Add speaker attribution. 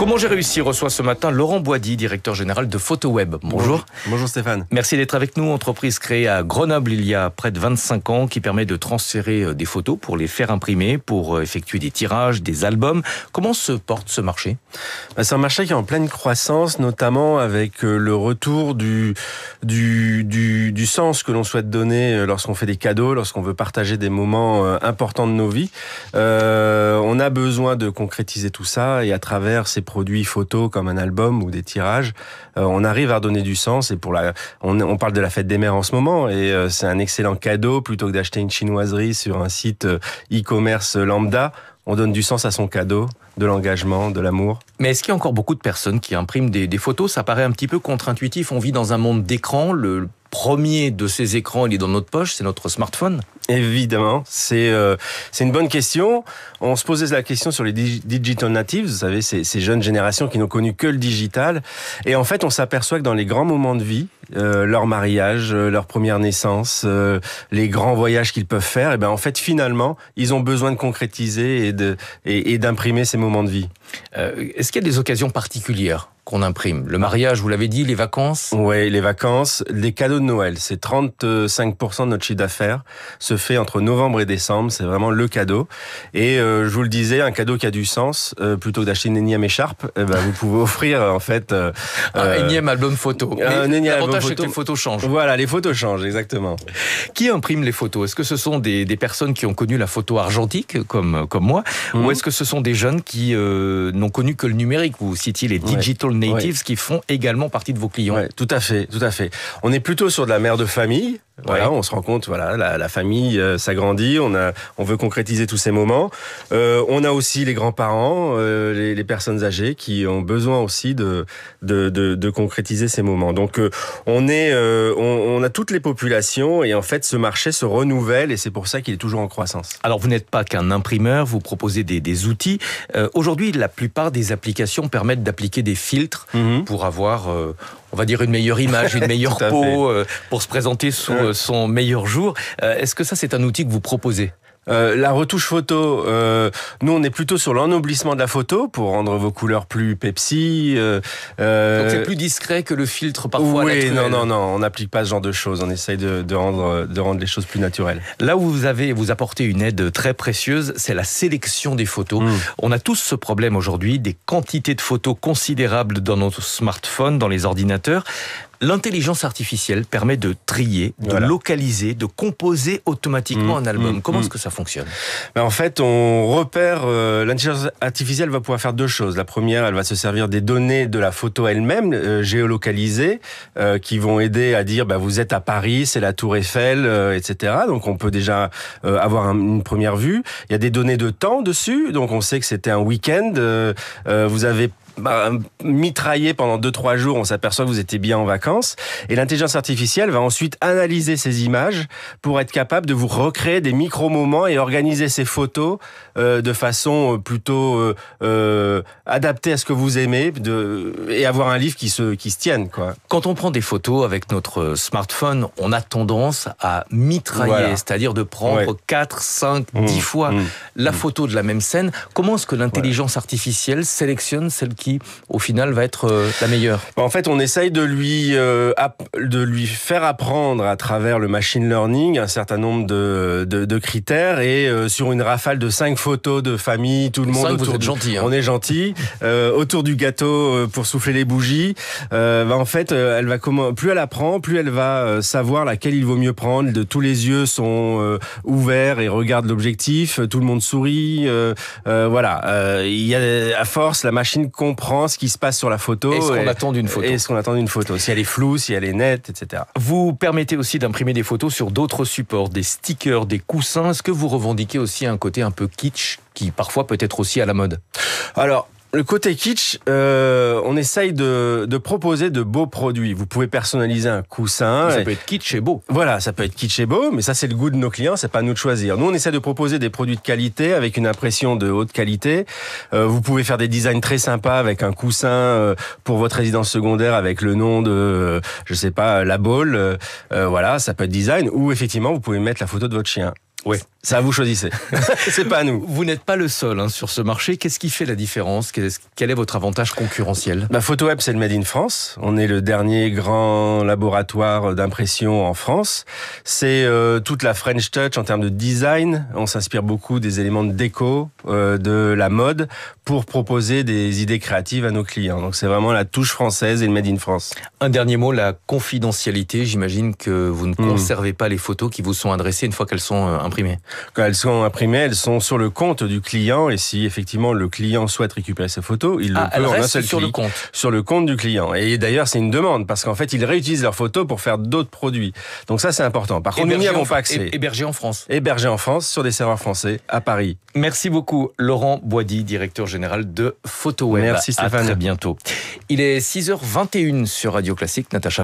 Speaker 1: Comment j'ai réussi reçoit ce matin Laurent Boidy, directeur général de PhotoWeb. Bonjour.
Speaker 2: Bonjour Stéphane.
Speaker 1: Merci d'être avec nous. Entreprise créée à Grenoble il y a près de 25 ans qui permet de transférer des photos pour les faire imprimer, pour effectuer des tirages, des albums. Comment se porte ce marché ?
Speaker 2: C'est un marché qui est en pleine croissance, notamment avec le retour du sens que l'on souhaite donner lorsqu'on fait des cadeaux, lorsqu'on veut partager des moments importants de nos vies. On a besoin de concrétiser tout ça et à travers ces produits photos comme un album ou des tirages, on arrive à redonner du sens. Et on parle de la fête des mères en ce moment et c'est un excellent cadeau plutôt que d'acheter une chinoiserie sur un site e-commerce lambda. On donne du sens à son cadeau, de l'engagement, de l'amour.
Speaker 1: Mais est-ce qu'il y a encore beaucoup de personnes qui impriment des photos ? Ça paraît un petit peu contre-intuitif. On vit dans un monde d'écran. Le premier de ces écrans, il est dans notre poche, c'est notre smartphone.
Speaker 2: Évidemment, c'est une bonne question. On se posait la question sur les digital natives, vous savez, ces jeunes générations qui n'ont connu que le digital. Et en fait, on s'aperçoit que dans les grands moments de vie, leur mariage, leur première naissance, les grands voyages qu'ils peuvent faire, et ben en fait, finalement, ils ont besoin de concrétiser et d'imprimer ces moments de vie.
Speaker 1: Est-ce qu'il y a des occasions particulières qu'on imprime ? Le mariage, vous l'avez dit, les vacances ?
Speaker 2: Oui, les vacances, les cadeaux de Noël, c'est 35% de notre chiffre d'affaires, se fait entre novembre et décembre, c'est vraiment le cadeau. Et je vous le disais, un cadeau qui a du sens, plutôt que d'acheter une énième écharpe, vous pouvez offrir en fait...
Speaker 1: un énième album photo.
Speaker 2: L'avantage
Speaker 1: c'est que les photos changent.
Speaker 2: Voilà, les photos changent, exactement.
Speaker 1: Qui imprime les photos ? Est-ce que ce sont des personnes qui ont connu la photo argentique, comme moi, ou est-ce que ce sont des jeunes qui n'ont connu que le numérique ? Vous citiez les digital natives qui font également partie de vos clients.
Speaker 2: Ouais, tout à fait. On est plutôt sur de la mère de famille. Voilà, on se rend compte, voilà, la famille s'agrandit, on veut concrétiser tous ces moments. On a aussi les grands-parents, les personnes âgées qui ont besoin aussi de concrétiser ces moments. Donc on a toutes les populations et en fait ce marché se renouvelle et c'est pour ça qu'il est toujours en croissance.
Speaker 1: Alors vous n'êtes pas qu'un imprimeur, vous proposez des outils. Aujourd'hui, la plupart des applications permettent d'appliquer des filtres pour avoir on va dire une meilleure image, une meilleure peau, pour se présenter sous son meilleur jour. Est-ce que ça, c'est un outil que vous proposez ?
Speaker 2: La retouche photo, nous on est plutôt sur l'ennoblissement de la photo pour rendre vos couleurs plus Pepsi.
Speaker 1: Donc c'est plus discret que le filtre parfois naturel.
Speaker 2: Non, on n'applique pas ce genre de choses. On essaye de rendre les choses plus naturelles.
Speaker 1: Là où vous apportez une aide très précieuse, c'est la sélection des photos. On a tous ce problème aujourd'hui, des quantités de photos considérables dans nos smartphones, dans les ordinateurs. L'intelligence artificielle permet de trier, de localiser, de composer automatiquement un album. Comment est-ce que ça fonctionne ?
Speaker 2: En fait, on repère... l'intelligence artificielle va pouvoir faire deux choses. La première, elle va se servir des données de la photo elle-même, géolocalisées, qui vont aider à dire vous êtes à Paris, c'est la Tour Eiffel, etc. Donc on peut déjà avoir une première vue. Il y a des données de temps dessus, donc on sait que c'était un week-end. Vous avez mitraillé pendant 2-3 jours, on s'aperçoit que vous étiez bien en vacances. Et l'intelligence artificielle va ensuite analyser ces images pour être capable de vous recréer des micro-moments et organiser ces photos de façon plutôt adaptée à ce que vous aimez et avoir un livre qui se tienne, quoi.
Speaker 1: Quand on prend des photos avec notre smartphone, on a tendance à mitrailler, c'est-à-dire de prendre 4, 5, 10 fois la photo de la même scène. Comment est-ce que l'intelligence artificielle sélectionne celle qui, au final, va être la meilleure ?
Speaker 2: En fait, on essaye de lui faire apprendre à travers le machine learning un certain nombre de critères et sur une rafale de 5 photos de famille, tout le monde autour.
Speaker 1: Vous êtes gentil.
Speaker 2: On est gentil. Autour du gâteau pour souffler les bougies. En fait, plus elle apprend, plus elle va savoir laquelle il vaut mieux prendre. Tous les yeux sont ouverts et regardent l'objectif. Tout le monde sourit. Il y a à force, la machine comprend ce qui se passe sur la photo.
Speaker 1: Et ce qu'on attend d'une photo.
Speaker 2: Et ce qu'on attend d'une photo. Si elle est floue, si elle est nette, etc.
Speaker 1: Vous permettez aussi d'imprimer des photos sur d'autres supports, des stickers, des coussins. Est-ce que vous revendiquez aussi un côté un peu kitsch qui parfois peut être aussi à la mode ?
Speaker 2: Alors, le côté kitsch, on essaye de proposer de beaux produits. Vous pouvez personnaliser un coussin.
Speaker 1: Ça peut être kitsch et beau.
Speaker 2: Voilà, ça peut être kitsch et beau, mais ça c'est le goût de nos clients, c'est pas à nous de choisir. Nous on essaie de proposer des produits de qualité avec une impression de haute qualité. Vous pouvez faire des designs très sympas avec un coussin pour votre résidence secondaire avec le nom de, je sais pas, La Baule. Ça peut être design. Ou effectivement, vous pouvez mettre la photo de votre chien.
Speaker 1: Oui.
Speaker 2: Ça, vous choisissez. C'est pas à nous.
Speaker 1: Vous n'êtes pas le seul sur ce marché. Qu'est-ce qui fait la différence? Quel est votre avantage concurrentiel?
Speaker 2: PhotoWeb, c'est le Made in France. On est le dernier grand laboratoire d'impression en France. C'est toute la French touch en termes de design. On s'inspire beaucoup des éléments de déco, de la mode, pour proposer des idées créatives à nos clients. Donc c'est vraiment la touche française et le Made in France.
Speaker 1: Un dernier mot, la confidentialité. J'imagine que vous ne conservez pas les photos qui vous sont adressées une fois qu'elles sont imprimées.
Speaker 2: Quand elles sont imprimées, elles sont sur le compte du client, et si effectivement le client souhaite récupérer ses photos, il le peut en un seul
Speaker 1: sur
Speaker 2: clic.
Speaker 1: le compte.
Speaker 2: Sur le compte du client. Et d'ailleurs, c'est une demande, parce qu'en fait, ils réutilisent leurs photos pour faire d'autres produits. Donc ça, c'est important. Par contre, nous n'y avons pas accès.
Speaker 1: Hébergé en France.
Speaker 2: Hébergé en France, sur des serveurs français, à Paris.
Speaker 1: Merci beaucoup, Laurent Boidy, directeur général de PhotoWeb.
Speaker 2: Merci Stéphane.
Speaker 1: À très bientôt. Il est 6h21 sur Radio Classique. Natacha